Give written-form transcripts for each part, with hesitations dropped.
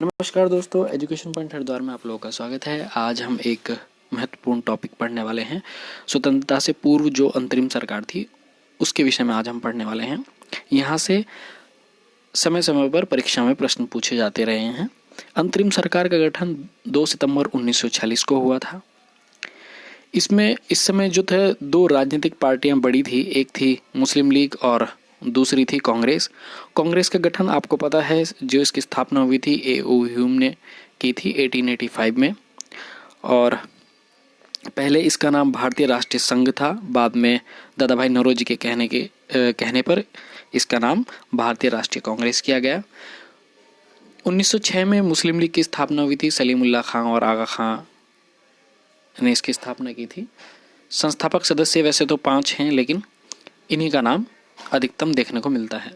नमस्कार दोस्तों, education point Haridwar में आप लोगों का स्वागत है। आज हम एक महत्वपूर्ण टॉपिक पढ़ने वाले हैं। स्वतंत्रता से पूर्व जो अंतरिम सरकार थी उसके विषय में आज हम पढ़ने वाले हैं। यहाँ से समय समय पर परीक्षा में प्रश्न पूछे जाते रहे हैं। अंतरिम सरकार का गठन 2 सितंबर 1946 को हुआ था। इसमें इस समय जो थे दो राजनीतिक पार्टियां बड़ी थी, एक थी मुस्लिम लीग और दूसरी थी कांग्रेस। कांग्रेस का गठन आपको पता है, जो इसकी स्थापना हुई थी ए.ओ. ह्यूम ने की थी 1885 में, और पहले इसका नाम भारतीय राष्ट्रीय संघ था। बाद में दादा भाई नौरोजी के कहने पर इसका नाम भारतीय राष्ट्रीय कांग्रेस किया गया। 1906 में मुस्लिम लीग की स्थापना हुई थी। सलीमुल्लाह खां और आगा खां ने इसकी स्थापना की थी। संस्थापक सदस्य वैसे तो 5 हैं, लेकिन इन्हीं का नाम अधिकतम देखने को मिलता है।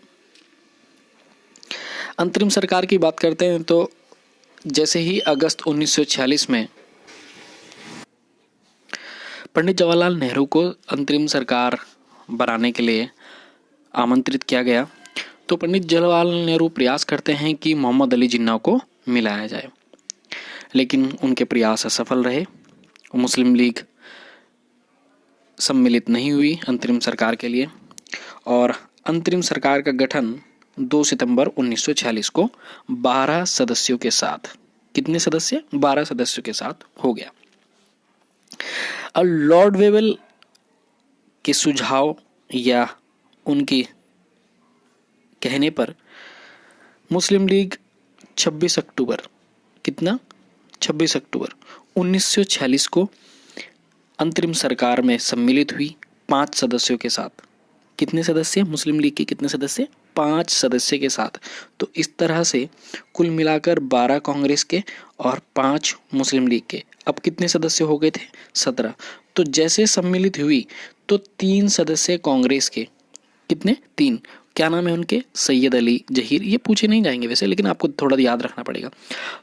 अंतरिम सरकार की बात करते हैं तो जैसे ही अगस्त 1946 में पंडित जवाहरलाल नेहरू को अंतरिम सरकार बनाने के लिए आमंत्रित किया गया, तो पंडित जवाहरलाल नेहरू प्रयास करते हैं कि मोहम्मद अली जिन्ना को मिलाया जाए, लेकिन उनके प्रयास असफल रहे। मुस्लिम लीग सम्मिलित नहीं हुई अंतरिम सरकार के लिए, और अंतरिम सरकार का गठन 2 सितंबर 1946 को 12 सदस्यों के साथ, कितने सदस्य? 12 सदस्यों के साथ हो गया। अब लॉर्ड वेवेल के सुझाव या उनके कहने पर मुस्लिम लीग 26 अक्टूबर 1946 को अंतरिम सरकार में सम्मिलित हुई 5 सदस्यों के साथ। कितने सदस्य? मुस्लिम लीग के कितने सदस्य? 5 सदस्य के साथ। तो इस तरह से कुल मिलाकर 12 कांग्रेस के और 5 मुस्लिम लीग के, अब कितने सदस्य हो गए थे? 17। तो जैसे सम्मिलित हुई तो 3 सदस्य कांग्रेस के, कितने? 3। क्या नाम है उनके? सैयद अली जहीर। ये पूछे नहीं जाएंगे वैसे, लेकिन आपको थोड़ा याद रखना पड़ेगा।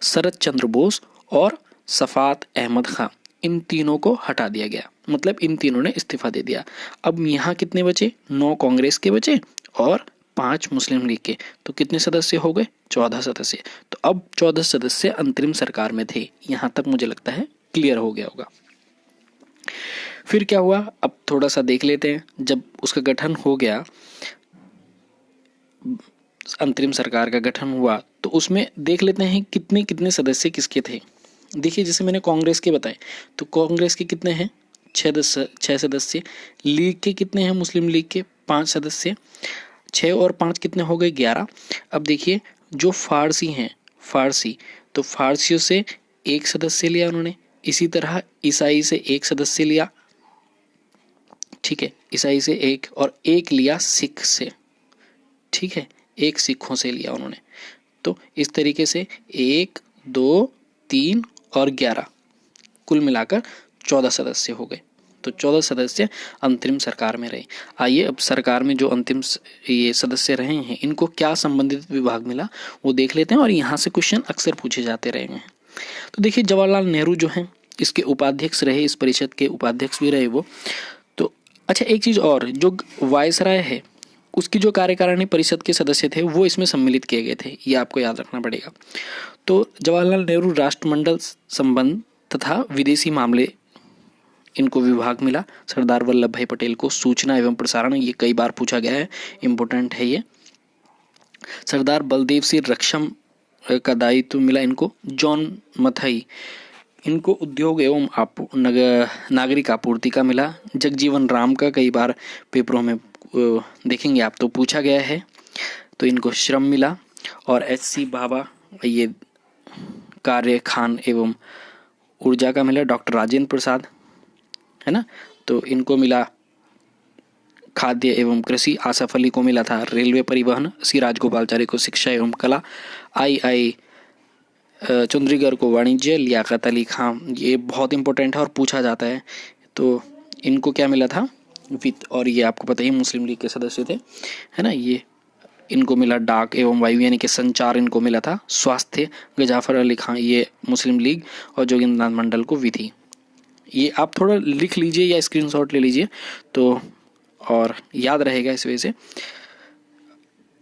शरद चंद्र बोस और सफात अहमद खां, इन तीनों को हटा दिया गया, मतलब इन तीनों ने इस्तीफा दे दिया। अब यहाँ कितने बचे? 9 कांग्रेस के बचे और 5 मुस्लिम लीग के। तो कितने सदस्य हो गए? 14 सदस्य। तो अब 14 सदस्य अंतरिम सरकार में थे। यहाँ तक मुझे लगता है क्लियर हो गया होगा। फिर क्या हुआ, अब थोड़ा सा देख लेते हैं। जब उसका गठन हो गया, अंतरिम सरकार का गठन हुआ, तो उसमें देख लेते हैं कितने कितने सदस्य किसके थे। देखिए, जैसे मैंने कांग्रेस के बताए, तो कांग्रेस के कितने हैं? 6 सदस्य। लीग के कितने हैं? मुस्लिम लीग के 5 सदस्य। 6 और 5 कितने हो गए? 11। अब देखिए, जो फारसी हैं, तो फारसियों से 1 सदस्य लिया उन्होंने। इसी तरह ईसाई से 1 सदस्य लिया, ठीक है, ईसाई से 1, और 1 लिया सिख से, ठीक है, 1 सिखों से लिया उन्होंने। तो इस तरीके से 1, 2, 3 और 11, कुल मिलाकर 14 सदस्य हो गए। तो 14 सदस्य अंतरिम सरकार में रहे। आइए अब सरकार में जो अंतिम ये सदस्य रहे हैं, इनको क्या संबंधित विभाग मिला वो देख लेते हैं, और यहाँ से क्वेश्चन अक्सर पूछे जाते रहे हैं। तो देखिए, जवाहरलाल नेहरू जो हैं इसके उपाध्यक्ष रहे, इस परिषद के उपाध्यक्ष भी रहे वो। तो अच्छा, एक चीज़ और, जो वायसराय है उसकी जो कार्यकारिणी परिषद के सदस्य थे वो इसमें सम्मिलित किए गए थे, ये आपको याद रखना पड़ेगा। तो जवाहरलाल नेहरू राष्ट्रमंडल संबंध तथा विदेशी मामले, इनको विभाग मिला। सरदार वल्लभ भाई पटेल को सूचना एवं प्रसारण, ये कई बार पूछा गया है, इम्पोर्टेंट है ये। सरदार बलदेव सिंह रक्षम का दायित्व मिला इनको। जॉन मथाई, इनको उद्योग एवं नागरिक आपूर्ति का मिला। जगजीवन राम का कई बार पेपरों में देखेंगे आप तो पूछा गया है, तो इनको श्रम मिला। और एच.सी. भाभा, ये कार्य खान एवं ऊर्जा का मिला। डॉक्टर राजेंद्र प्रसाद, है ना, तो इनको मिला खाद्य एवं कृषि। आसफ अली को मिला था रेलवे परिवहन। सी राजगोपालचारी को शिक्षा एवं कला। आई चुंद्रीगर को वाणिज्य। लियाकत अली खां, ये बहुत इंपॉर्टेंट है और पूछा जाता है, तो इनको क्या मिला था? वित्त। और ये आपको पता ही मुस्लिम लीग के सदस्य थे, है ना, ये इनको मिला डाक एवं वायु यानी कि संचार, इनको मिला था। स्वास्थ्य गजाफर अली खां, ये मुस्लिम लीग। और जोगिंद्रनाथ मंडल को विधि। ये आप थोड़ा लिख लीजिए या स्क्रीनशॉट ले लीजिए तो और याद रहेगा इस वजह से।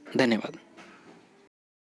धन्यवाद।